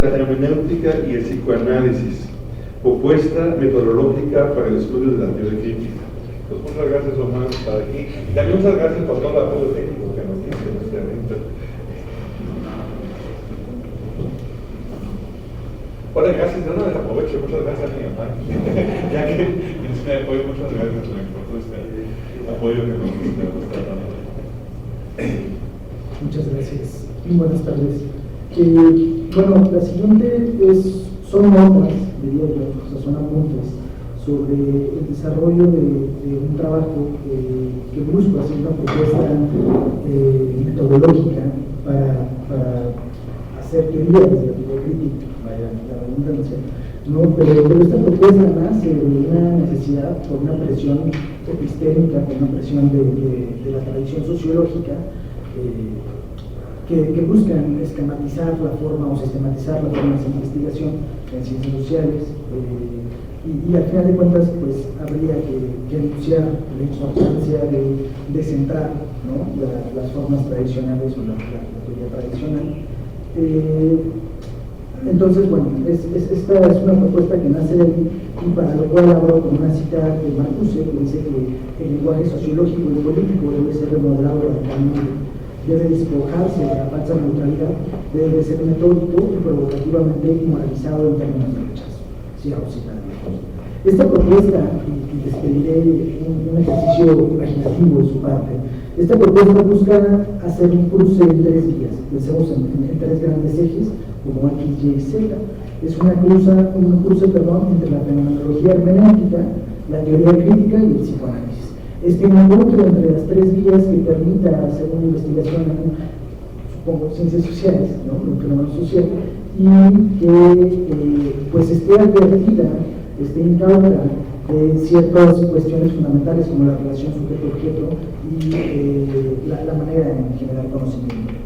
La hermenéutica y el psicoanálisis, propuesta metodológica para el estudio de la teoría crítica. Pues muchas gracias, Omar, por estar aquí. Y también muchas gracias por todo el apoyo técnico que nos diste en este evento. Hola, gracias, no les aprovecho, muchas gracias a mi mamá. Ya que me apoyo, muchas gracias por todo este apoyo que nos está dando. Muchas gracias. Muy buenas tardes. Bueno, la siguiente son notas, diría yo, o sea, son apuntes sobre el desarrollo de un trabajo que busca hacer una propuesta metodológica para hacer teoría desde la teoría crítica, vaya la redundancia, ¿no? Pero esta propuesta nace de una necesidad, por una presión epistémica, por una presión de la tradición sociológica, que buscan esquematizar la forma o sistematizar las formas de investigación en ciencias sociales, y al final de cuentas pues habría que anunciar la importancia de centrar, ¿no?, las formas tradicionales o la teoría tradicional. Entonces, bueno, esta es una propuesta que nace de ahí, y para lo cual abro con una cita de Marcuse, que dice que el lenguaje sociológico y político debe ser remodelado radicalmente, debe despojarse de la falsa neutralidad, debe ser metódico y provocativamente moralizado en términos de rechazo. Cierro cita. Esta propuesta, y les pediré un ejercicio imaginativo de su parte, esta propuesta busca hacer un cruce en tres vías, pensemos en tres grandes ejes, como X, Y y Z. Es un cruce entre la fenomenología hermenéutica, la teoría crítica y el psicoanálisis. Este encuentro entre las tres vías que permita hacer una investigación en, supongo, ciencias sociales, ¿no?, un fenómeno social, y que pues esté advertida, esté incauta de ciertas cuestiones fundamentales como la relación sujeto-objeto y la manera en generar conocimiento.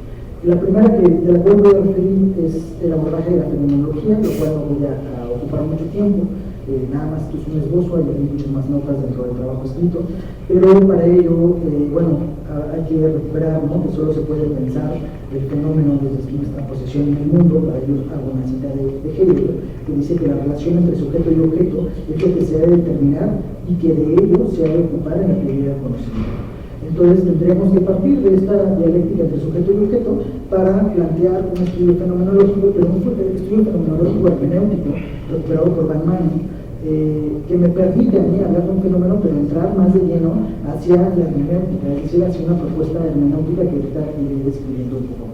La primera de la cual voy a referir es el abordaje de la fenomenología, lo cual no voy a ocupar mucho tiempo. Nada más que es un esbozo, hay muchas más notas dentro del trabajo escrito, pero para ello, bueno, hay que recuperar, ¿no?, que solo se puede pensar el fenómeno desde nuestra posición en el mundo. Para ello hago una cita de Hegel, que dice que la relación entre sujeto y objeto es lo que se ha de determinar y que de ello se ha de ocupar en la teoría del conocimiento. Entonces tendremos que partir de esta dialéctica entre sujeto y objeto para plantear un estudio fenomenológico, pero un estudio fenomenológico hermenéutico recuperado por Van Manen, que me permite a mí hablar de un fenómeno, pero entrar más de lleno hacia la hermenéutica, es decir, hacia una propuesta hermenéutica que ahorita iré describiendo un poco.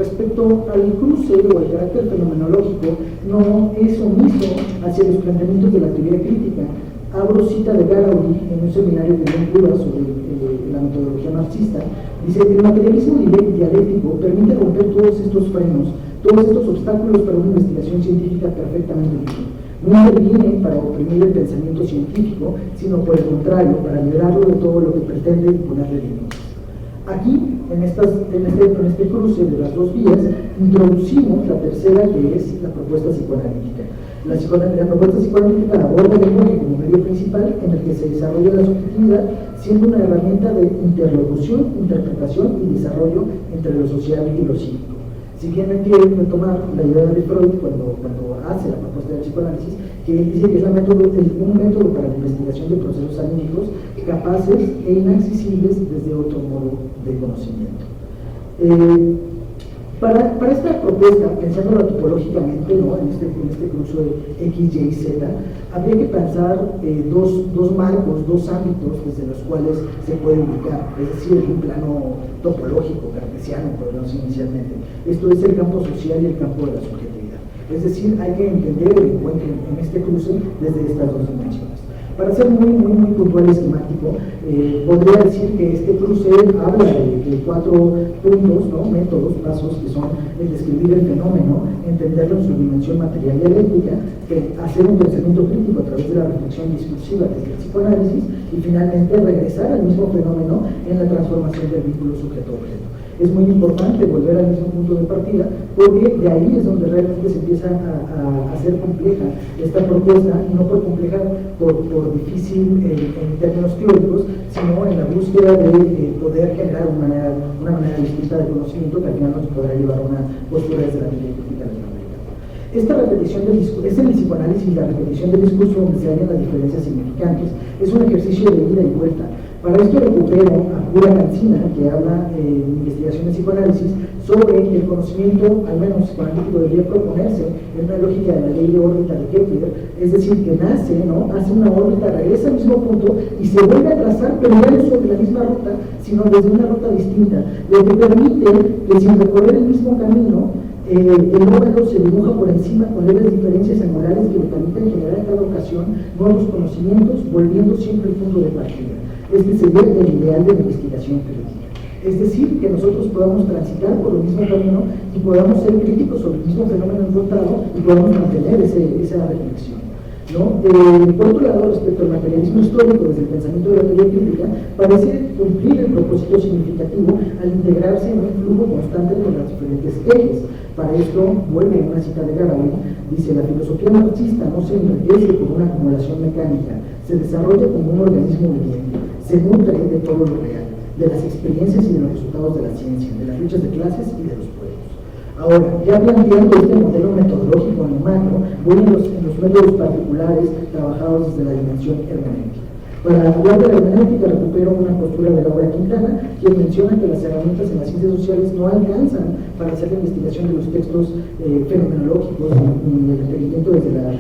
Respecto al cruce o al carácter fenomenológico, no es omiso hacia los planteamientos de la teoría crítica. Abro cita de Garaudi en un seminario que dio en Cuba sobre la metodología marxista. Dice que el materialismo dialéctico permite romper todos estos frenos, todos estos obstáculos para una investigación científica perfectamente libre. No interviene para oprimir el pensamiento científico, sino por el contrario, para liberarlo de todo lo que pretende imponerle límites. Aquí, en este cruce de las dos vías, introducimos la tercera, que es la propuesta psicoanalítica. La propuesta psicoanalítica aborda el lenguaje como medio principal en el que se desarrolla la subjetividad, siendo una herramienta de interlocución, interpretación y desarrollo entre lo social y lo psíquico. Si bien hay que retomar la idea de Freud cuando hace la propuesta del psicoanálisis, que dice que es un método para la investigación de procesos anímicos capaces e inaccesibles desde otro modo de conocimiento. Para esta propuesta, pensándola topológicamente, ¿no?, en este cruce de X, Y y Z, habría que pensar dos marcos, dos ámbitos desde los cuales se puede ubicar, es decir, en un plano topológico, cartesiano, podríamos inicialmente. Esto es el campo social y el campo de la subjetividad. Es decir, hay que entender el encuentro en este cruce desde estas dos dimensiones. Para ser muy puntual y esquemático, podría decir que este cruce habla de cuatro puntos, ¿no?, métodos, pasos, que son el describir el fenómeno, entenderlo en su dimensión material y dialéctica, hacer un pensamiento crítico a través de la reflexión discursiva desde el psicoanálisis, y finalmente regresar al mismo fenómeno en la transformación del vínculo sujeto-objeto. Es muy importante volver al mismo punto de partida, porque de ahí es donde realmente se empieza a hacer compleja esta propuesta, y no por compleja por difícil en términos teóricos, sino en la búsqueda de poder generar una manera distinta de conocimiento que al final nos podrá llevar a una postura desde la teoría crítica latinoamericana. Esta repetición del discurso, es el psicoanálisis, la repetición del discurso donde se hallan las diferencias significantes. Es un ejercicio de ida y vuelta. Para esto recupero a Pura Cancina, que habla en investigación de psicoanálisis sobre el conocimiento, al menos psicoanalítico, debería proponerse en una lógica de la ley de órbita de Kepler, es decir, que nace, ¿no?, hace una órbita, regresa al mismo punto y se vuelve a trazar, pero ya no sobre la misma ruta, sino desde una ruta distinta, lo que permite que sin recorrer el mismo camino, el óvalo se dibuja por encima con leves diferencias angulares que le permiten generar en cada ocasión nuevos conocimientos, volviendo siempre el punto de partida. Este sería el ideal de la investigación crítica. Es decir, que nosotros podamos transitar por el mismo camino y podamos ser críticos sobre el mismo fenómeno encontrado y podamos mantener esa reflexión, ¿no? Por otro lado, respecto al materialismo histórico desde el pensamiento de la teoría crítica, parece cumplir el propósito significativo al integrarse en un flujo constante con las diferentes ejes. Para esto, vuelve a una cita de Garawin, dice: la filosofía marxista no se enriquece por una acumulación mecánica, se desarrolla como un organismo viviente, se nutre de todo lo real, de las experiencias y de los resultados de la ciencia, de las luchas de clases y de los pueblos. Ahora, ya planteando este modelo metodológico en el macro, voy en los métodos particulares trabajados desde la dimensión hermenéutica. Para hablar de la hermenéutica, recupero una postura de Laura Quintana, quien menciona que las herramientas en las ciencias sociales no alcanzan para hacer la investigación de los textos fenomenológicos ni el entendimiento desde la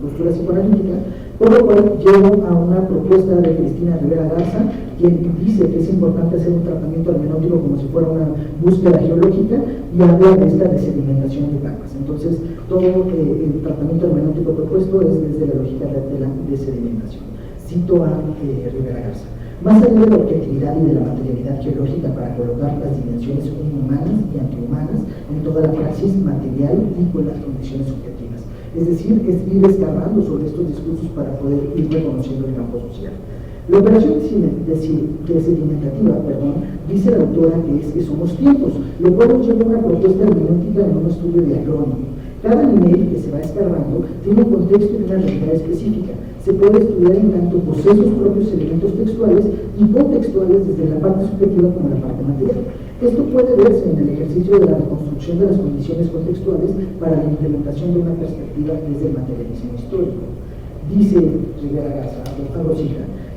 postura psicoanalítica, por lo cual llevo a una propuesta de Cristina Rivera Garza, quien dice que es importante hacer un tratamiento hermenéutico como si fuera una búsqueda geológica, y habla de esta desedimentación de capas. Entonces, todo el tratamiento hermenéutico propuesto es desde la lógica de la desedimentación. Cito a Rivera Garza: más allá de la objetividad y de la materialidad geológica para colocar las dimensiones humanas y antihumanas en toda la praxis material y con las condiciones subjetivas. Es decir, es ir escarbando sobre estos discursos para poder ir reconociendo el campo social. La operación sedimentativa, dice la autora que somos tiempos, lo cual nos lleva a una propuesta hermenéutica en un estudio diacrónico. Cada nivel que se va escarbando tiene un contexto y una realidad específica. Se puede estudiar en tanto posee sus propios elementos textuales y contextuales desde la parte subjetiva como la parte material. Esto puede verse en el ejercicio de la reconstrucción de las condiciones contextuales para la implementación de una perspectiva desde el materialismo histórico. Dice Rivera Garza,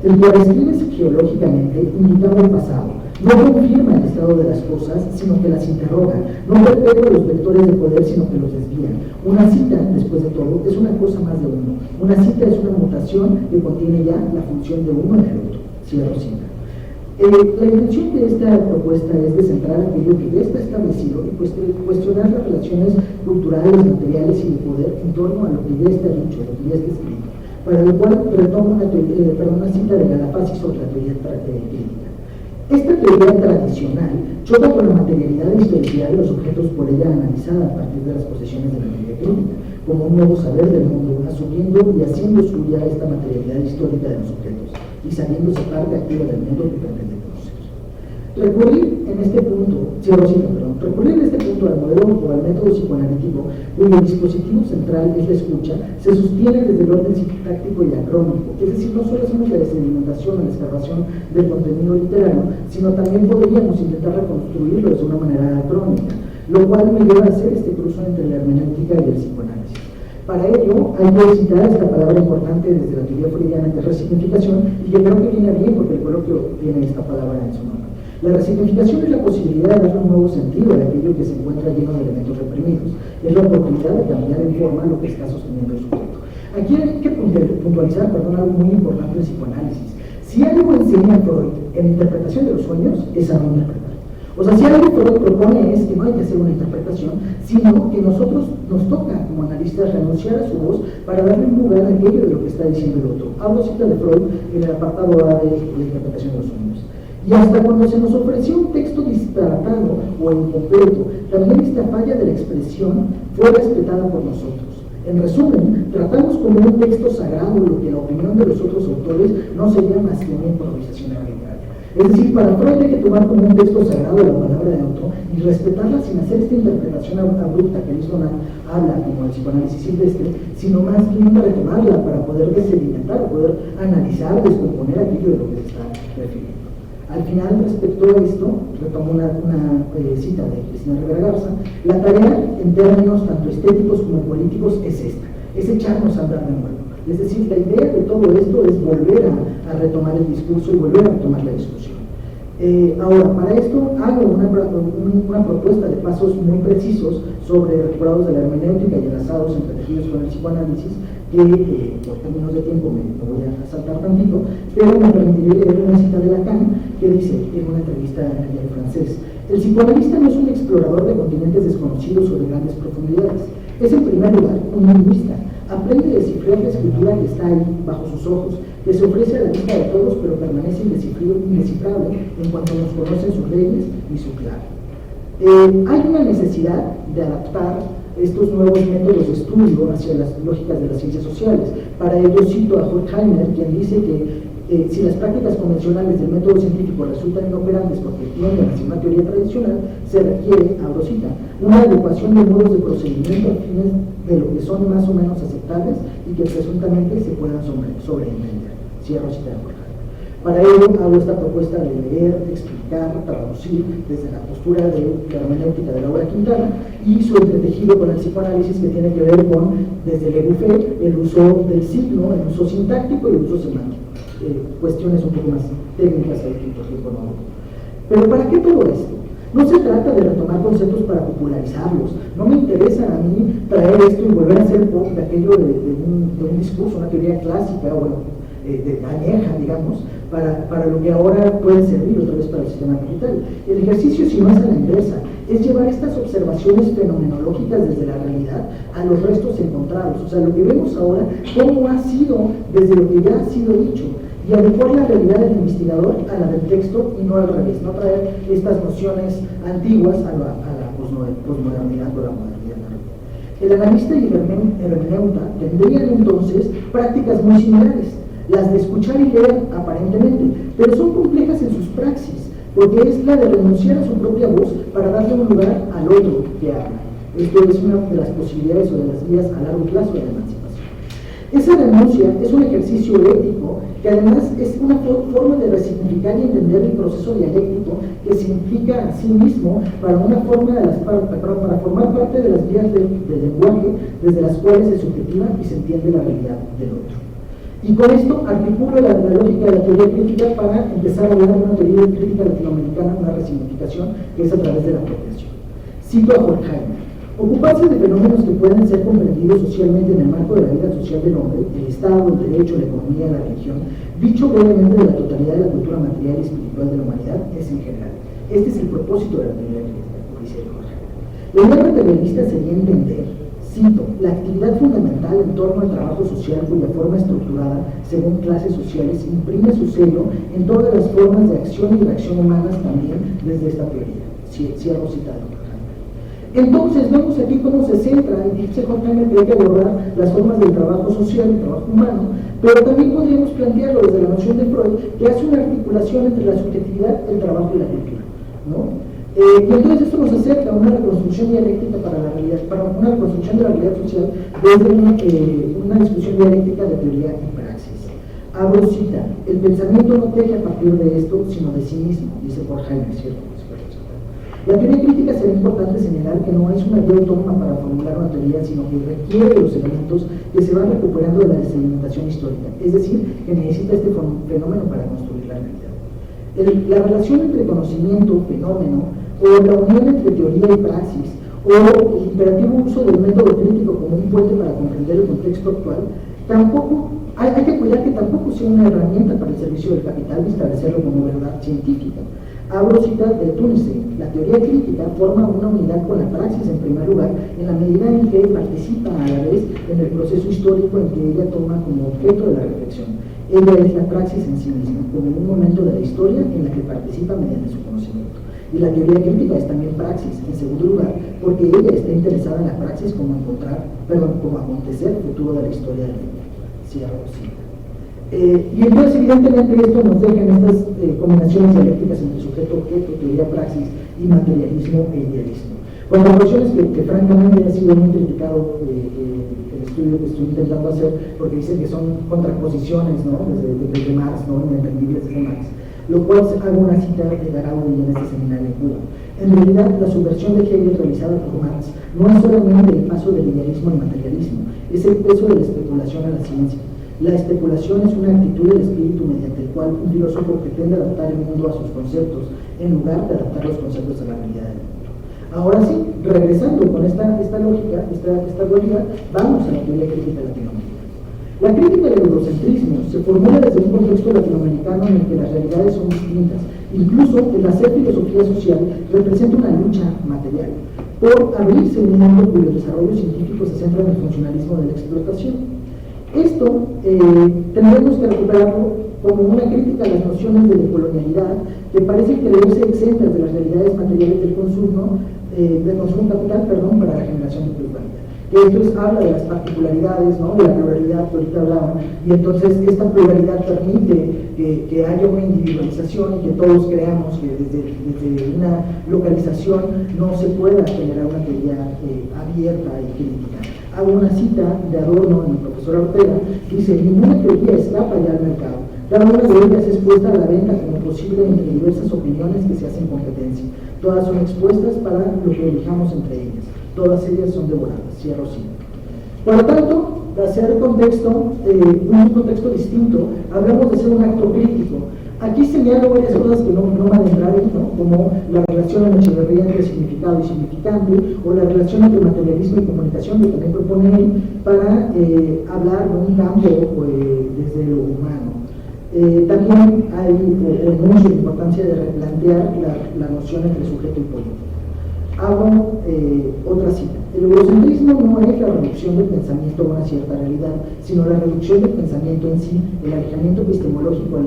el que describe geológicamente indicaba el pasado, no confirma el estado de las cosas, sino que las interroga, no perpetúa los vectores de poder, sino que los desvía. Una cita, después de todo, es una cosa más de uno. Una cita es una mutación que contiene ya la función de uno en el otro. Cierro cita. La intención de esta propuesta es descentrar aquello que ya está establecido y cuestionar las relaciones culturales, materiales y de poder en torno a lo que ya está dicho, lo que ya está escrito, para lo cual retomo una cita de Galafasi sobre la teoría crítica. Esta teoría tradicional choca con la materialidad y historicidad de los objetos por ella analizada a partir de las posiciones de la teoría crítica, como un nuevo saber del mundo, asumiendo y haciendo suya esta materialidad histórica de los objetos y sabiéndose parte activa del mundo que pretende conocer. Recurrir en este punto al modelo o al método psicoanalítico, cuyo dispositivo central es la escucha, se sostiene desde el orden sintáctico y acrónico, es decir, no solo hacemos la sedimentación o la excavación del contenido literario, sino también podríamos intentar reconstruirlo de una manera acrónica, lo cual me lleva a hacer este cruce entre la hermenéutica y el psicoanálisis. Para ello, hay que citar esta palabra importante desde la teoría freudiana, que es resignificación, y que creo que viene bien porque el coloquio tiene esta palabra en su nombre. La resignificación es la posibilidad de darle un nuevo sentido a aquello que se encuentra lleno de elementos reprimidos. Es la oportunidad de cambiar en forma lo que está sosteniendo el sujeto. Aquí hay que puntualizar, algo muy importante del psicoanálisis. Si algo enseña Freud en interpretación de los sueños, es a no interpretar. O sea, si algo Freud propone es que no hay que hacer una interpretación, sino que nosotros nos toca, como analistas, renunciar a su voz para darle un lugar a aquello de lo que está diciendo el otro. Hablo cita de Freud en el apartado A de la interpretación de los sueños. Y hasta cuando se nos ofreció un texto disparatado o incompleto, también esta falla de la expresión fue respetada por nosotros. En resumen, tratamos como un texto sagrado lo que la opinión de los otros autores no sería más que una improvisación arbitraria. Es decir, para Freud hay que tomar como un texto sagrado la palabra de otro y respetarla sin hacer esta interpretación abrupta que Liston habla como el psicoanálisis silvestre, sino más bien para retomarla, para poder desedimentar, poder analizar, descomponer aquello de lo que se está refiriendo. Al final, respecto a esto, retomo una cita de Cristina Rivera Garza: la tarea en términos tanto estéticos como políticos es esta, es echarnos a andar de nuevo. Es decir, la idea de todo esto es volver a retomar el discurso y volver a retomar la discusión. Ahora, para esto hago una propuesta de pasos muy precisos sobre recuperados de la hermenéutica y enlazados, entretejidos con el psicoanálisis, que por términos de tiempo me voy a saltar tantito, pero me permitiré leer una cita de Lacan que dice en una entrevista en francés: el psicoanalista no es un explorador de continentes desconocidos o de grandes profundidades, es en primer lugar un lingüista. Aprende a descifrar la escritura que está ahí, bajo sus ojos, que se ofrece a la vista de todos, pero permanece indescifrable en cuanto nos conocen sus leyes y su clave. Hay una necesidad de adaptar estos nuevos métodos de estudio hacia las lógicas de las ciencias sociales. Para ello cito a Horkheimer, quien dice que si las prácticas convencionales del método científico resultan inoperantes porque tienden hacia una teoría tradicional, se requiere, abro cita, una adecuación de modos de procedimiento a fines de lo que son más o menos aceptables y que presuntamente se puedan sobreentender. Cierro cita de Horkheimer. Para ello hago esta propuesta de leer, explicar, traducir desde la postura de la hermenéutica de Laura Quintana y su entretejido con el psicoanálisis, que tiene que ver con, desde Le Buffet, el uso del signo, el uso sintáctico y el uso semántico. Cuestiones un poco más técnicas al tiempo no. Pero ¿para qué todo esto? No se trata de retomar conceptos para popularizarlos. No me interesa a mí traer esto y volver a hacer pop de aquello de un discurso, una teoría clásica, bueno, de añeja, digamos, para lo que ahora puede servir otra vez para el sistema digital. El ejercicio, si no es a la inversa, es llevar estas observaciones fenomenológicas desde la realidad a los restos encontrados. O sea, lo que vemos ahora, cómo ha sido desde lo que ya ha sido dicho, y adecuar la realidad del investigador a la del texto y no al revés, no traer estas nociones antiguas a la posmodernidad o la modernidad. El analista y el hermeneuta tendrían entonces prácticas muy similares, las de escuchar y leer aparentemente, pero son complejas en sus praxis, porque es la de renunciar a su propia voz para darle un lugar al otro que habla. Esto es una de las posibilidades o de las vías a largo plazo de la emancipación. Esa renuncia es un ejercicio ético que además es una forma de resignificar y entender el proceso dialéctico que significa a sí mismo para formar parte de las vías del lenguaje desde las cuales se subjetiva y se entiende la realidad del otro. Y con esto articulo la lógica de la teoría crítica para empezar a hablar de una teoría crítica latinoamericana, una resignificación que es a través de la apropiación. Cito a Horkheimer: ocuparse de fenómenos que pueden ser comprendidos socialmente en el marco de la vida social del hombre, el Estado, el derecho, la economía, la religión, dicho brevemente de la totalidad de la cultura material y espiritual de la humanidad, es en general. Este es el propósito de la teoría crítica, dice Horkheimer. La idea materialista sería entender, cito, la actividad fundamental en torno al trabajo social cuya forma estructurada, según clases sociales, imprime su sello en todas las formas de acción y reacción humanas también desde esta teoría. Cierro citado. Entonces vemos aquí cómo se centra, y dice Horkheimer que hay que abordar las formas del trabajo social, el trabajo humano, pero también podríamos plantearlo desde la noción de Freud, que hace una articulación entre la subjetividad, el trabajo y la cultura, ¿no? Y entonces esto nos acerca a una reconstrucción dialéctica para la realidad, para una reconstrucción de la realidad social desde una discusión dialéctica de teoría y praxis. Abro cita: el pensamiento no teje a partir de esto, sino de sí mismo, dice Horkheimer, ¿cierto? La teoría crítica será importante señalar que no es una idea autónoma para formular una teoría, sino que requiere los elementos que se van recuperando de la sedimentación histórica, es decir, que necesita este fenómeno para construir la realidad. La relación entre conocimiento, fenómeno, o la unión entre teoría y praxis, o el imperativo uso del método crítico como un puente para comprender el contexto actual, tampoco hay que cuidar que tampoco sea una herramienta para el servicio del capital y establecerlo como verdad científica. Abro cita de Tunstall: la teoría crítica forma una unidad con la praxis en primer lugar, en la medida en que participa a la vez en el proceso histórico en que ella toma como objeto de la reflexión. Ella es la praxis en sí misma, como un momento de la historia en la que participa mediante su conocimiento. Y la teoría crítica es también praxis, en segundo lugar, porque ella está interesada en la praxis como acontecer futuro de la historia del mundo. Cierro cita. Y entonces, evidentemente, esto nos deja en estas combinaciones dialécticas entre sujeto-objeto, teoría-praxis y materialismo e idealismo. Con proporciones que francamente ha sido muy criticado el estudio que estoy intentando hacer, porque dicen que son contraposiciones, ¿no? desde Marx, ¿no? Inentendibles desde Marx. Lo cual hago una cita de Garaudi en este seminario en Cuba. En realidad, la subversión de Hegel realizada por Marx no es solamente el paso del idealismo al materialismo, es el peso de la especulación a la ciencia. La especulación es una actitud del espíritu mediante el cual un filósofo pretende adaptar el mundo a sus conceptos, en lugar de adaptar los conceptos a la realidad del mundo. Ahora sí, regresando con esta lógica, esta dualidad, vamos a la teoría crítica latinoamericana. La crítica del eurocentrismo se formula desde un contexto latinoamericano en el que las realidades son distintas. Incluso el hacer filosofía social representa una lucha material por abrirse un mundo cuyo desarrollo científico se centra en el funcionalismo de la explotación. Esto tendremos que recuperarlo como una crítica a las nociones de decolonialidad que parecen creerse exentas de las realidades materiales del consumo capital, para la generación de plusvalía. Que esto habla de las particularidades, ¿no? De la pluralidad que ahorita hablaban, y entonces esta pluralidad permite que haya una individualización y que todos creamos que desde una localización no se pueda generar una teoría abierta y crítica. Hago una cita de Adorno en el profesor Ortega, que dice: ninguna teoría escapa ya al mercado, cada una de ellas es puesta a la venta como posible entre diversas opiniones que se hacen competencia, todas son expuestas para lo que elijamos entre ellas, todas ellas son devoradas. Cierro cita. Por lo tanto, de hacer contexto, un contexto distinto, hablamos de ser un acto crítico. Aquí señalo varias cosas que no van a entrar, ¿no? Como la relación en Echeverría entre significado y significante, o la relación entre materialismo y comunicación, que también propone él, para hablar de un campo desde lo humano. También hay enuncio la importancia de replantear la noción entre sujeto y político. Hago otra cita. El eurocentrismo no es la reducción del pensamiento a una cierta realidad, sino la reducción del pensamiento en sí. El alejamiento epistemológico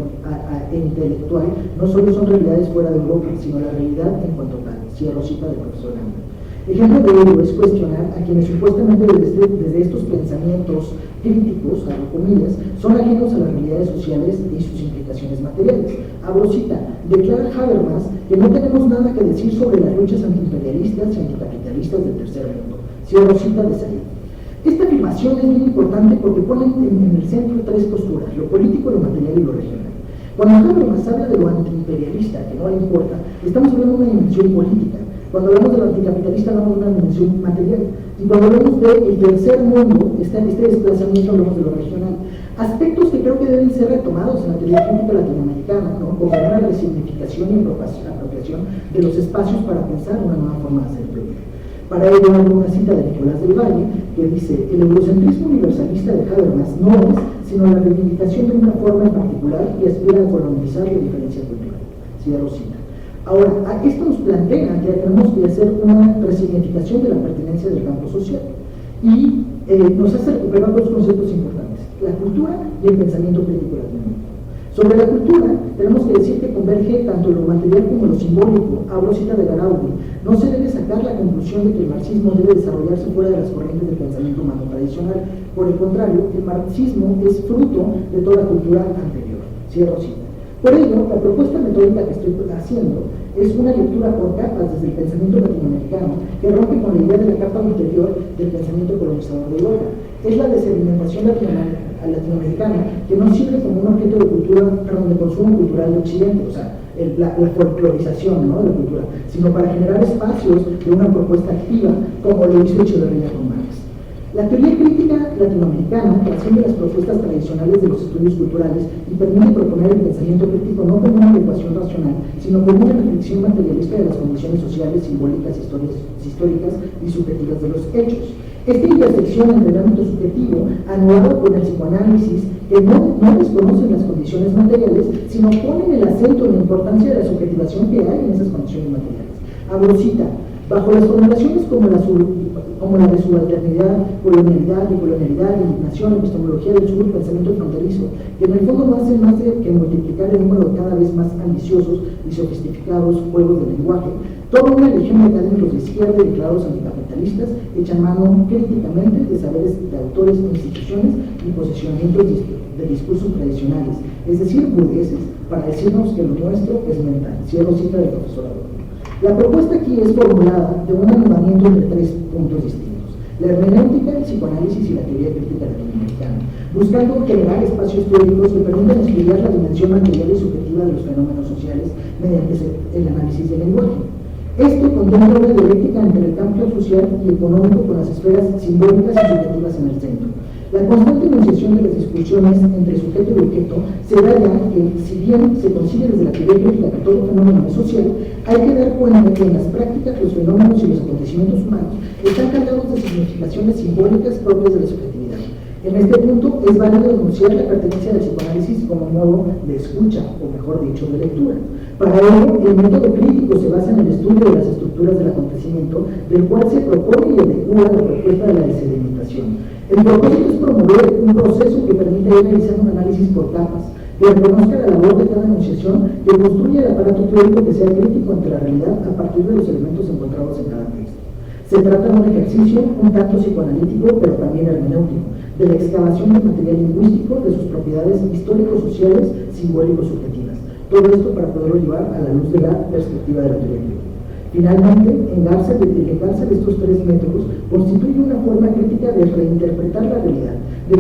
e intelectual no solo son realidades fuera de Europa, sino la realidad en cuanto tal. Cierro cita del profesor Lambert. Ejemplo de ello es cuestionar a quienes supuestamente desde estos pensamientos críticos, a comillas, son ajenos a las realidades sociales y sus implicaciones materiales. Abro cita: declara Habermas que no tenemos nada que decir sobre las luchas antiimperialistas y anticapitalistas del tercer mundo. Cierro cita de Said. Esta afirmación es muy importante porque pone en el centro tres posturas: lo político, lo material y lo regional. Cuando Habermas habla de lo antiimperialista, que no le importa, estamos hablando de una dimensión política. Cuando hablamos de lo anticapitalista, hablamos de una dimensión material. Y cuando hablamos del tercer mundo, este desplazamiento, hablamos de lo regional. Aspectos que creo que deben ser retomados en la teoría crítica latinoamericana, ¿no? Como una resignificación y apropiación de los espacios para pensar una nueva forma de hacer teoría. Para ello hago una cita de Nicolás del Valle que dice: el eurocentrismo universalista de Habermas no es sino la reivindicación de una forma en particular y aspira a colonizar la diferencia cultural. Cierro cita. Ahora, esto nos plantea que tenemos que hacer una resignificación de la pertenencia del campo social y nos hace recuperar dos conceptos importantes: la cultura y el pensamiento crítico latinoamericano. Sobre la cultura, tenemos que decir que converge tanto lo material como lo simbólico. Abro cita de Garaudi: no se debe sacar la conclusión de que el marxismo debe desarrollarse fuera de las corrientes del pensamiento humano tradicional. Por el contrario, el marxismo es fruto de toda cultura anterior. Cierro cita. Por ello, la propuesta metódica que estoy haciendo es una lectura por capas desde el pensamiento latinoamericano que rompe con la idea de la capa ulterior del pensamiento colonizador de Europa. Es la desedimentación latinoamericana que no sirve como un objeto de cultura, de consumo cultural de Occidente, o sea, la folclorización, ¿no?, de la cultura, sino para generar espacios de una propuesta activa, como lo hizo Echeverría con Marx. La teoría crítica latinoamericana trasciende las propuestas tradicionales de los estudios culturales y permite proponer el pensamiento crítico no como una adecuación racional, sino como una reflexión materialista de las condiciones sociales, simbólicas, históricas y subjetivas de los hechos. Esta intersección entre el ámbito subjetivo, anuado con el psicoanálisis, que no desconocen las condiciones materiales, sino ponen el acento en la importancia de la subjetivación que hay en esas condiciones materiales. Abro cita: bajo las formulaciones como la de subalternidad, colonialidad, decolonialidad, indignación, epistemología del sur, pensamiento fronterizo, que en el fondo no hacen más que multiplicar el número de cada vez más ambiciosos y sofisticados juegos de lenguaje, Toda una legión de académicos de izquierda y declarados anticapitalistas echan mano críticamente de saberes de autores, instituciones y posicionamientos de discursos tradicionales, es decir, burgueses, para decirnos que lo nuestro es mental. Cierro cita del profesor Adorno. La propuesta aquí es formulada de un agrupamiento entre tres puntos distintos: la hermenéutica, el psicoanálisis y la teoría crítica latinoamericana, buscando generar espacios teóricos que permitan estudiar la dimensión material y subjetiva de los fenómenos sociales mediante el análisis del lenguaje. Esto contempla una dialéctica entre el campo social y económico con las esferas simbólicas y subjetivas en el centro. La constante enunciación de las discusiones entre sujeto y objeto se da ya que, si bien se consigue desde la teoría crítica que todo fenómeno es social, hay que dar cuenta que en las prácticas los fenómenos y los acontecimientos humanos están cargados de significaciones simbólicas propias de la subjetividad. En este punto es válido denunciar la pertenencia del psicoanálisis como modo de escucha, o mejor dicho, de lectura. Para ello, el método crítico se basa en el estudio de las estructuras del acontecimiento, del cual se propone y adecua la propuesta de la desedimentación. El propósito es promover un proceso que permita ir realizando un análisis por capas, que reconozca la labor de cada enunciación, que construya el aparato teórico que sea crítico ante la realidad a partir de los elementos encontrados en cada texto. Se trata de un ejercicio un tanto psicoanalítico, pero también hermenéutico, de la excavación del material lingüístico, de sus propiedades histórico-sociales, simbólico-subjetivas. Todo esto para poderlo llevar a la luz de la perspectiva de la teoría crítica. Finalmente, el engarce de estos tres métodos constituye una forma crítica de reinterpretar la realidad, de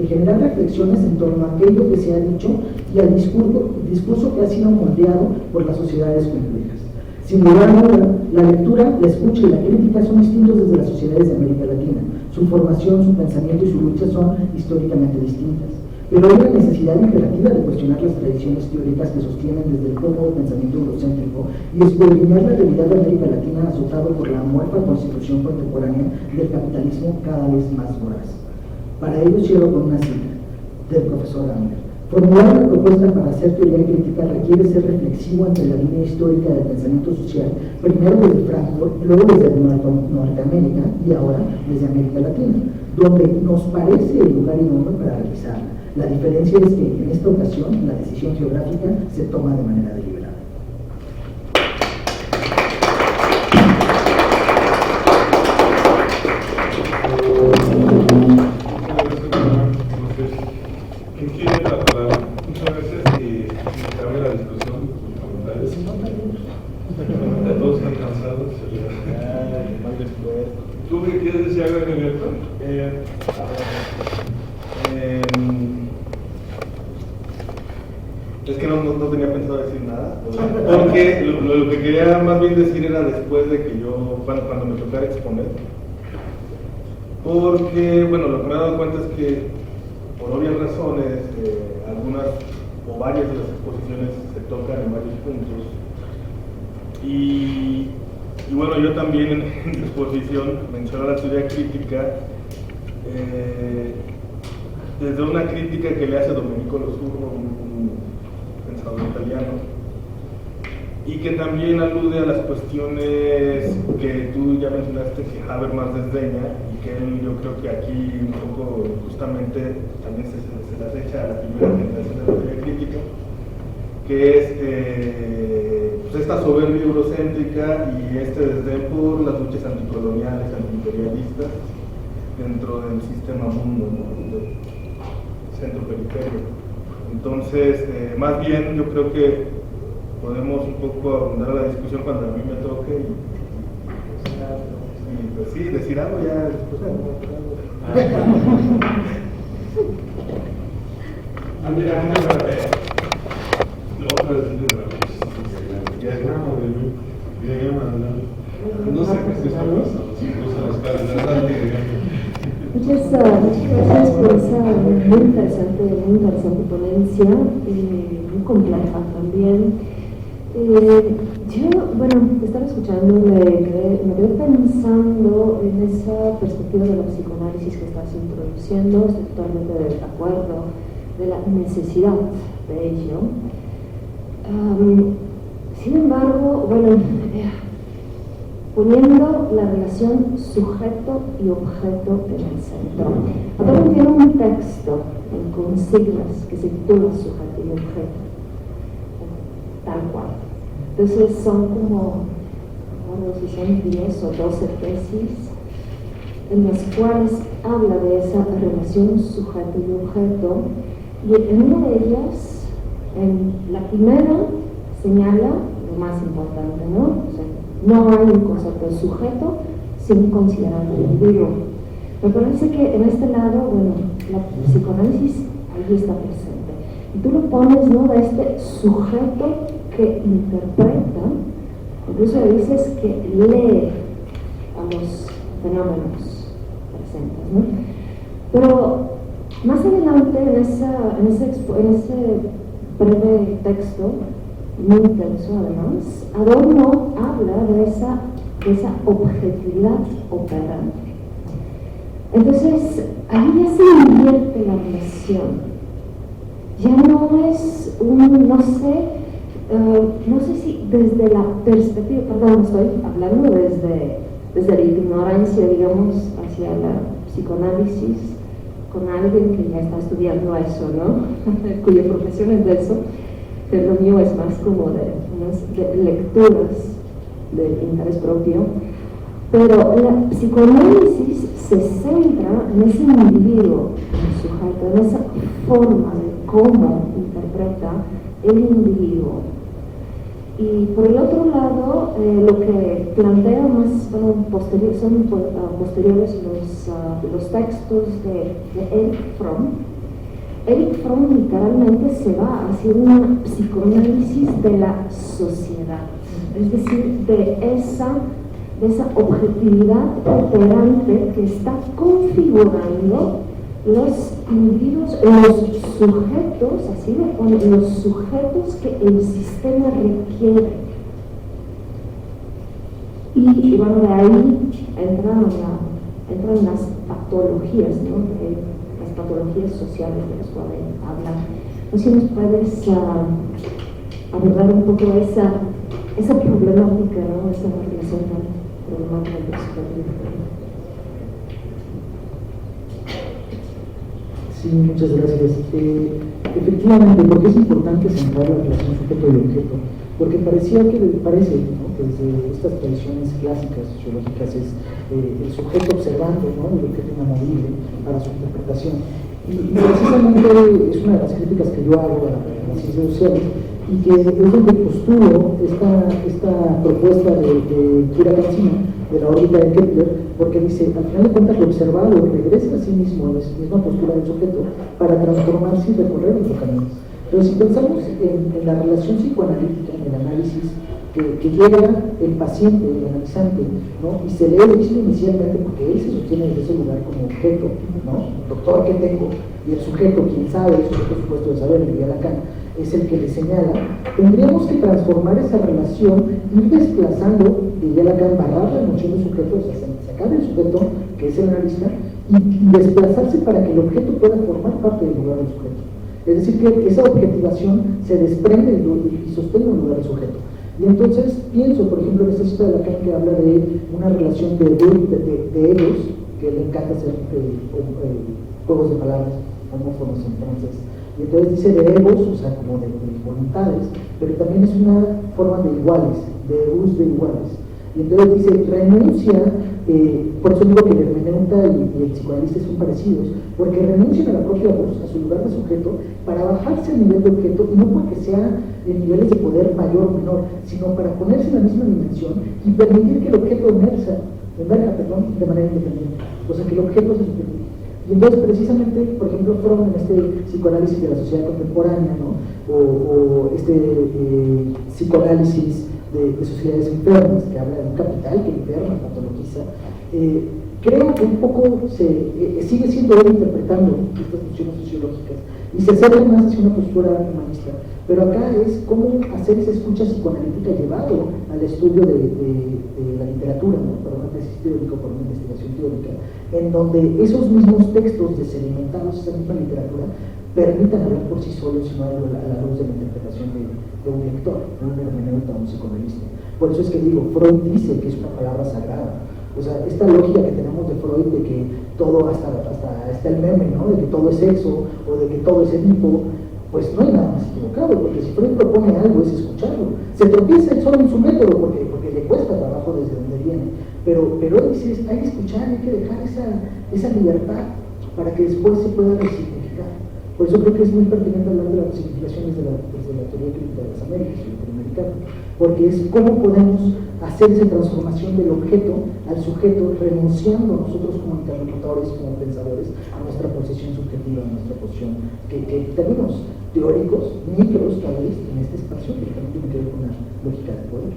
generar reflexiones en torno a aquello que se ha dicho y al discurso que ha sido moldeado por las sociedades complejas. Sin lugar a duda, la lectura, la escucha y la crítica son distintos desde las sociedades de América Latina. Su formación, su pensamiento y su lucha son históricamente distintas. Pero hay una necesidad imperativa de cuestionar las tradiciones teóricas que sostienen desde el cómodo pensamiento eurocéntrico y escudriñar la realidad de América Latina azotado por la muerta constitución contemporánea del capitalismo cada vez más voraz. Para ello cierro con una cita del profesor Amler. Formular una propuesta para hacer teoría crítica requiere ser reflexivo ante la línea histórica del pensamiento social, primero desde Frankfurt, luego desde Norteamérica y ahora desde América Latina, donde nos parece el lugar idóneo para realizarla. La diferencia es que en esta ocasión la decisión geográfica se toma de manera deliberada. ¿Quién quiere la palabra? Muchas gracias y se abre la discusión, comentarios. Todos están cansados. ¿Tú qué quieres decir algo, Gilberto? Es que no tenía pensado decir nada, porque lo que quería más bien decir era después de que yo, cuando me tocara exponer, porque, bueno, lo que me he dado cuenta es que, por obvias razones, algunas o varias de las exposiciones se tocan en varios puntos, y bueno, yo también en mi exposición menciono la teoría crítica, desde una crítica que le hace Domenico Lo Curro, un pensador italiano, y que también alude a las cuestiones que tú ya mencionaste que Habermas desdeña, y que él, yo creo que aquí un poco justamente también se las echa a la primera generación de la teoría crítica, que es pues esta soberbia eurocéntrica y este desdén por las luchas anticoloniales, antiimperialistas dentro del sistema mundo, ¿no? Centro-periferia. Entonces, más bien yo creo que podemos un poco abundar la discusión cuando a mí me toque y pues sí, decir algo ya después. No sé qué está pasando, Muchas gracias por esa muy interesante ponencia, muy compleja también. Yo, bueno, estaba escuchando, me quedé pensando en esa perspectiva de la psicoanálisis que estás introduciendo, estoy totalmente de acuerdo, de la necesidad de ello. Sin embargo, bueno, poniendo la relación sujeto y objeto en el centro. Acá tiene un texto en consignas que se titula sujeto y objeto, tal cual. Entonces son como recuerdo si son 10 o 12 tesis, en las cuales habla de esa relación sujeto y objeto, y en una de ellas, en la primera, señala lo más importante, ¿no? O sea, no hay un concepto de sujeto sin considerar el individuo. Me parece que en este lado, bueno, la psicoanálisis allí está presente. Y tú lo pones, ¿no?, de este sujeto que interpreta, incluso le dices que lee a los fenómenos presentes, ¿no? Pero más adelante, en ese breve texto, muy intenso además, Adorno habla de esa objetividad operante. Entonces, ahí ya se invierte la relación. Ya no es no sé si desde la perspectiva, perdón, estoy hablando desde la ignorancia, digamos, hacia la psicoanálisis, con alguien que ya está estudiando eso, ¿no? Cuya profesión es de eso, pero lo mío es más como de unas lecturas de interés propio. Pero la psicoanálisis se centra en ese individuo, en el sujeto, en esa forma de cómo interpreta el individuo. Y por el otro lado, lo que plantea más son posteriores los textos de Erich Fromm. Erich Fromm literalmente se va hacia una psicoanálisis de la sociedad, es decir, de esa objetividad operante que está configurando los individuos, los sujetos, así le ponen, los sujetos que el sistema requiere. Y bueno, de ahí entran las patologías, ¿no? Las patologías sociales de las cuales hablan. No sé si nos puedes abordar un poco esa problemática, ¿no? Esa relación tan problemática del sujeto. Sí, muchas gracias. Efectivamente, porque es importante centrar la relación sujeto y objeto, porque parece, ¿no?, que desde estas tradiciones clásicas sociológicas es el sujeto observando, ¿no?, el objeto inamovible para su interpretación. Y precisamente es una de las críticas que yo hago a las ciencias sociales, y que es donde postulo esta propuesta de Kira Katzina, de la órbita de Kepler, porque dice, al final de cuentas, lo observado regresa a sí mismo, a la misma postura del sujeto, para transformarse y recorrer otro camino. Pero si pensamos en la relación psicoanalítica, en el análisis, que llega el paciente, el analizante, ¿no?, y se le es visto inicialmente, porque él se sostiene desde ese lugar como objeto, ¿no?, doctor, ¿qué tengo? Y el sujeto, quien sabe, el sujeto supuesto de saber, diría Lacan, es el que le señala. Tendríamos que transformar esa relación, ir desplazando, diría Lacan, barrar la noción de sujeto, o sea, sacar el sujeto, que es el analista, y desplazarse para que el objeto pueda formar parte del lugar del sujeto. Es decir, que esa objetivación se desprende y sostenga el lugar del sujeto. Y entonces pienso, por ejemplo, en esta cita de Lacan que habla de una relación de egos, que le encanta hacer juegos de palabras, homófonos en francés. Y entonces dice de egos, o sea, como de voluntades, pero también es una forma de iguales, de egos de iguales. Y entonces dice, renuncia, por eso digo que el hermeneuta y el psicoanalista son parecidos, porque renuncian a la propia voz, a su lugar de sujeto, para bajarse al nivel de objeto, y no porque sea en niveles de poder mayor o menor, sino para ponerse en la misma dimensión y permitir que el objeto emerja de manera independiente, o sea, que el objeto se supervise. Y entonces, precisamente, por ejemplo, Fromm en este psicoanálisis de la sociedad contemporánea, ¿no?, o psicoanálisis de sociedades enfermas, que habla de un capital que enferma, patologiza, creo que un poco sigue siendo él interpretando estas funciones sociológicas y se acerca más hacia una postura humanista. Pero acá es cómo hacer esa escucha psicoanalítica llevado al estudio de la literatura, ¿no?, para un análisis teórico, para una investigación teórica, en donde esos mismos textos desedimentados, esa misma literatura, permitan hablar por sí solos, sino a la luz de la interpretación de un lector, de un hermeneuta, un psicoanalista. Por eso es que digo, Freud dice que es una palabra sagrada. O sea, esta lógica que tenemos de Freud de que todo, hasta el meme, ¿no?, de que todo es sexo, o de que todo es Edipo, pues no hay nada más equivocado, porque si Freud propone algo es escucharlo. Se tropieza él solo en su método, porque le cuesta trabajo desde pero dices, hay que escuchar, hay que dejar esa libertad para que después se pueda resignificar. Por eso creo que es muy pertinente hablar de las resignificaciones desde la teoría crítica de las Américas, latinoamericana, porque es cómo podemos hacer esa transformación del objeto al sujeto, renunciando nosotros como interlocutores, como pensadores, a nuestra posición subjetiva, a nuestra posición, que en términos teóricos, micros tal vez, en este espacio, que también tiene que ver con la lógica del poder.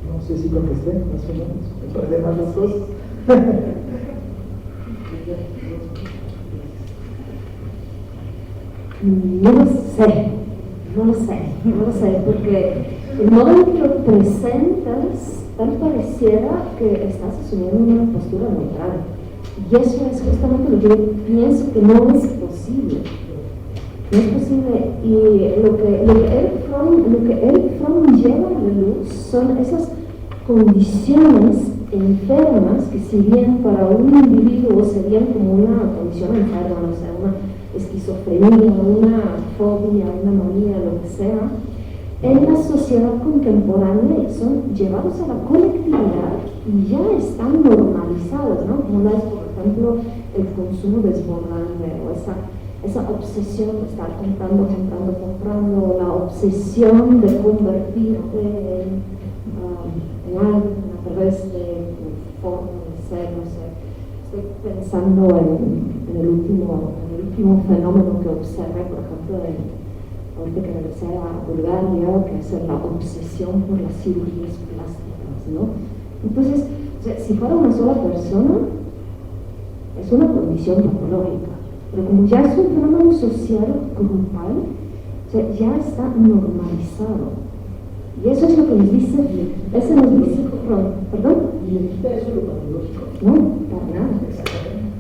No sé si contesté, más o menos, para demás las cosas. No lo sé, porque el modo en que lo presentas tal pareciera que estás asumiendo una postura neutral. Y eso es justamente lo que yo pienso que no es posible. No es posible. Y lo que Eric Fromm lleva a la luz son esas condiciones enfermas que, si bien para un individuo serían como una condición enferma, o sea, una esquizofrenia, una fobia, una manía, lo que sea, en la sociedad contemporánea son llevados a la colectividad y ya están normalizados, ¿no? Como es, por ejemplo, el consumo desbordante o esa obsesión de estar comprando, la obsesión de convertirte en algo, a través de forma de ser, no sé. Estoy pensando en el último fenómeno que observé, por ejemplo, ahorita que regresé a Bulgaria, que es la obsesión por las cirugías plásticas, ¿no? Entonces, o sea, si fuera una sola persona, es una condición patológica, pero como ya es un fenómeno social grupal, o sea, ya está normalizado. Y eso es lo que nos dice, ¿perdón? ¿Y le quita eso lo patológico? No,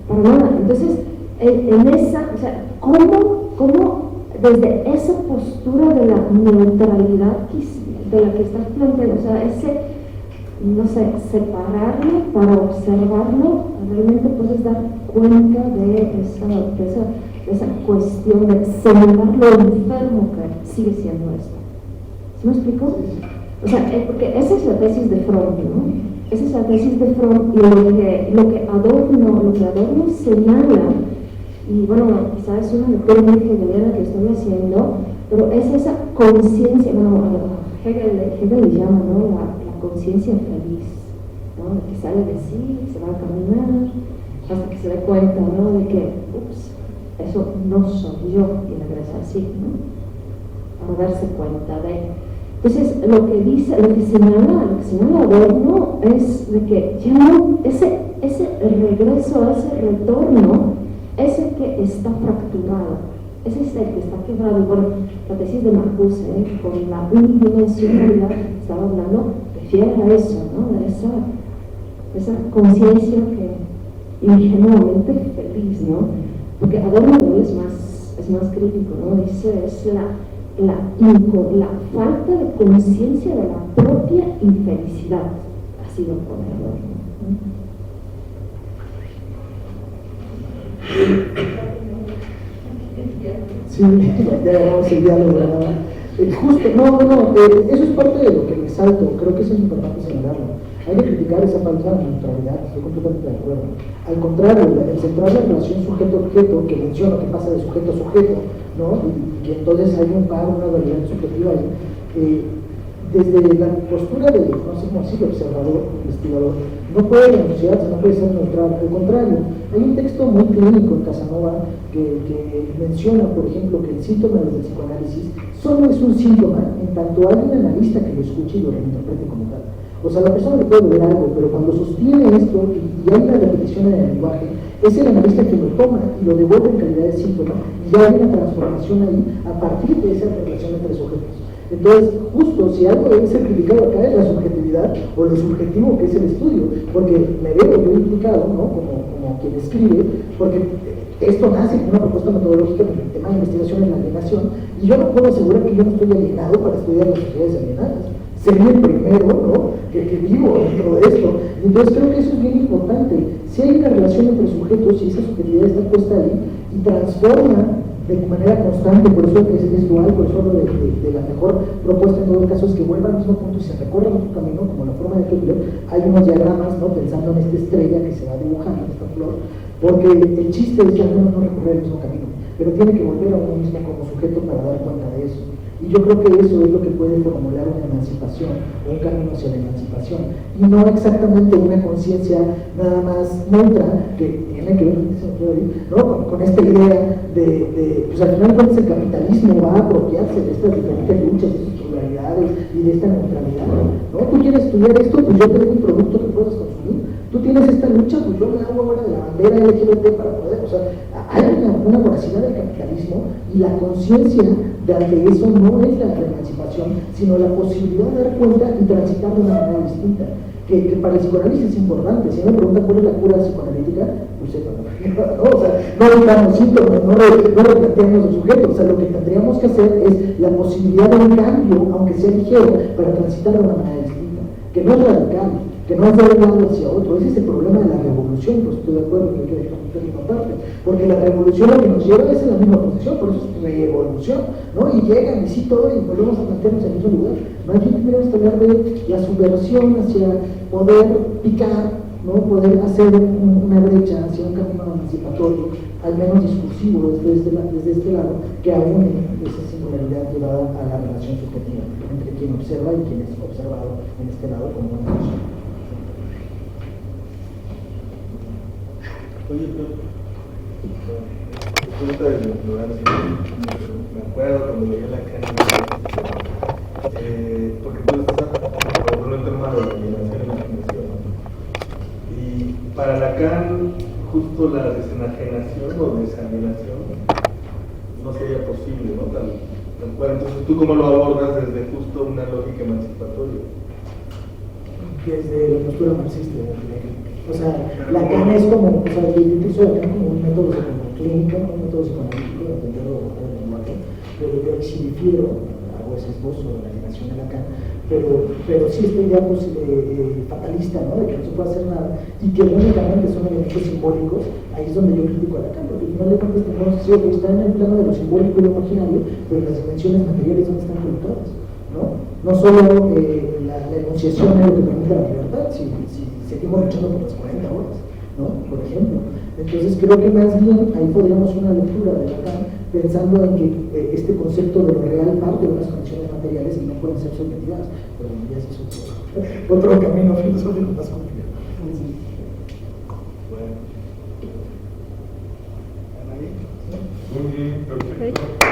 para nada. Entonces, en esa, o sea, ¿cómo desde esa postura de la neutralidad de la que estás planteando, o sea, no sé, separarlo para observarlo, realmente puedes dar cuenta de esa cuestión de señalar lo enfermo que sigue siendo esto. ¿Sí me explico? O sea, porque esa es la tesis de Freud, ¿no? Esa es la tesis de Freud, y lo que Adorno señala, y bueno, quizás es una lectura muy hegeliana que estoy haciendo, pero es esa conciencia, bueno, Hegel le llama, ¿no? La conciencia feliz, ¿no? Que sale de sí, se va a caminar, hasta que se dé cuenta, ¿no? De que, ups, eso no soy yo, y regresa así, ¿no? Para darse cuenta de. Entonces, lo que señala Adorno es de que ya no, ese regreso, ese retorno, es el que está fracturado, ese es el que está quebrado. Bueno, la tesis de Marcuse, con la unidimensionalidad que estaba hablando, refiere a eso, ¿no? De esa conciencia que ingenuamente feliz, ¿no? Porque Adorno es más crítico, ¿no? Dice, es la falta de conciencia de la propia infelicidad, ha sido ponerlo. Sí, ya agarramos el diálogo, ¿verdad? Justo, eso es parte de lo que resalto, creo que eso es importante señalarlo. Hay que criticar esa falta de neutralidad, estoy completamente de acuerdo. Al contrario, el centrar la relación sujeto-objeto, que menciona que pasa de sujeto a sujeto, ¿no? Y que entonces hay un par, una dualidad subjetiva ahí. Desde la postura de, no sé cómo decirlo, observador, investigador, no puede denunciarse, no puede ser neutral. Al contrario, hay un texto muy clínico en Casanova que menciona, por ejemplo, que el síntoma del psicoanálisis solo es un síntoma en tanto hay un analista que lo escuche y lo reinterprete como tal. O sea, la persona le puede ver algo, pero cuando sostiene esto y hay una repetición en el lenguaje, es el analista que lo toma y lo devuelve en calidad de síntoma, y ya hay una transformación ahí a partir de esa relación entre sujetos. Entonces, justo si algo debe ser criticado acá es la subjetividad o lo subjetivo que es el estudio, porque me veo yo implicado, ¿no? como quien escribe, porque esto nace con una propuesta metodológica en el tema de investigación en la alienación, y yo no puedo asegurar que yo no estoy alienado para estudiar las sociedades alienadas. Sería el primero, ¿no? que vivo dentro de esto. Entonces creo que eso es bien importante. Si hay una relación entre sujetos y esa subjetividad está puesta ahí y transforma de manera constante, por eso es dual, por eso de la mejor propuesta en todo caso es que vuelva al mismo punto y se recorra otro camino, como la forma de Kepler. Hay unos diagramas, ¿no?, pensando en esta estrella que se va dibujando, esta flor, porque el chiste es ya no recorrer el mismo camino, pero tiene que volver a uno mismo como sujeto para dar cuenta de eso. Y yo creo que eso es lo que puede formular una emancipación, un camino hacia la emancipación, y no exactamente una conciencia nada más neutra, que tiene que ver, ¿no?, con esta idea pues al final cuentas el capitalismo va a apropiarse de estas diferentes luchas, de sus pluralidades y de esta neutralidad, ¿no? Tú quieres estudiar esto, pues yo te doy un producto que puedas consumir. Tú tienes esta lucha, pues yo me hago ahora de la bandera LGBT para poder, o sea, hay una voracidad del capitalismo, y la conciencia de ante eso no es la emancipación, sino la posibilidad de dar cuenta y transitar de una manera distinta, que para el psicoanálisis es importante. Si me preguntan cuál es la cura psicoanalítica, pues no, o sea, no evitamos síntomas, no replanteamos el sujeto, o sea, lo que tendríamos que hacer es la posibilidad de un cambio, aunque sea ligero, para transitar de una manera distinta, que no es radical, que no es de un lado hacia otro. Ese es el problema de la revolución, pues estoy de acuerdo que hay que dejar de parte, porque la revolución lo que nos lleva es en la misma posición, por eso es revolución, ¿no? Y llegan y sí todo, y volvemos a plantearnos en el mismo lugar. No hay que primero hablar de la subversión hacia poder picar, ¿no?, poder hacer una brecha hacia un camino emancipatorio, al menos discursivo desde este lado, que aúne esa singularidad llevada a la relación subjetiva entre quien observa y quien es observado en este lado como una persona. Oye, pero pregunta de la ignorancia, me acuerdo cuando leía Lacan, porque tú estás por el tema de la alienación y la fundación, ¿no? Y para Lacan, justo la desenajenación o desalienación no sería posible, ¿no? Tal cual. Entonces, ¿tú cómo lo abordas desde justo una lógica emancipatoria? Desde la postura marxista, o sea, Lacan es como, o sea, yo utilizo Lacan como un método clínico, un método psicoanalítico de entender el lenguaje, pero yo difiero, hago ese esbozo de la alienación de Lacan, pero sí esta idea pues, fatalista, ¿no?, de que no se puede hacer nada, y que únicamente son elementos simbólicos. Ahí es donde yo critico a Lacan, porque al final de cuentas tenemos que estar en el plano de lo simbólico y lo imaginario, pero las dimensiones materiales donde están colocadas, ¿no? No solo la enunciación es lo que permite la libertad, si seguimos luchando por las 40 horas, ¿no?, por ejemplo. Entonces creo que más bien ahí podríamos una lectura de Lacan pensando en que este concepto de lo real parte de unas condiciones materiales y no pueden ser subjetivadas, pero ya es otro camino filosófico más complejo. Bueno. ¿Ana? Muy bien, perfecto.